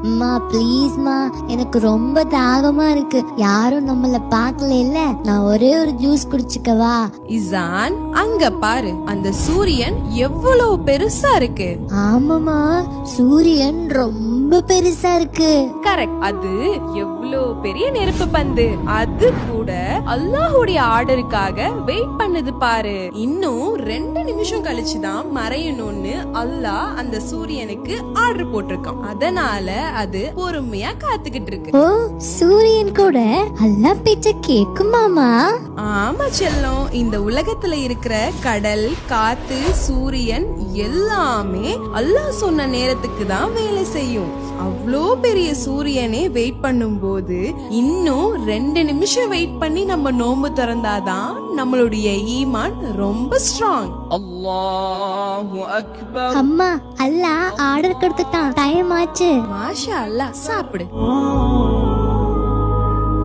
அம்மா ப்ளீஸ்மா, எனக்கு ரொம்ப தாகமா இருக்கு. யாரும் நம்மள பாக்கல இல்ல, நான் ஒரே ஒரு ஜூஸ் குடிச்சுக்கவா? இசான், அங்க பாரு, அந்த சூரியன் எவ்வளவு பெருசா இருக்கு. ஆமாமா, சூரியன் ரொம்ப பெருசா இருக்கு. கரெக்ட். அது எவ்வளவு பெரிய நெருப்பு பந்து. அது கூட அல்லாஹ்வுடைய ஆர்டருக்காக வெயிட் பண்ணுது பாரு. இன்னும் 2 நிமிஷம் கழிச்சுதான் மறையணும்னு அல்லாஹ் அந்த சூரியனுக்கு ஆர்டர் போட்டிருக்கான். அதனால அது பொறுமையா காத்துக்கிட்டு இருக்கு. ஓ, சூரியன் கூட அல்லாஹ் பேச்ச கேக்குமாமா? ஆமா செல்லம், இந்த உலகத்துல இருக்கிற கடல், காத்து, சூரியன் எல்லாமே அல்லாஹ் சொன்ன நேரத்துக்கு தான் வேலை செய்யும். அவ்வளோ பெரிய சூரியனே வெயிட் பண்ணும் போது இன்னும் 2 நிமிஷம் வெயிட் பண்ணி நம்ம நோன்பு திறந்தாதான் நம்மளுடைய ஈமான் ரொம்ப ஸ்ட்ராங். அல்லாஹு அக்பர். அம்மா, அல்லாஹ் ஆர்டர் கொடுத்துட்டான், டைம் ஆச்சு. மாஷா அல்லாஹ், சாப்பிடு.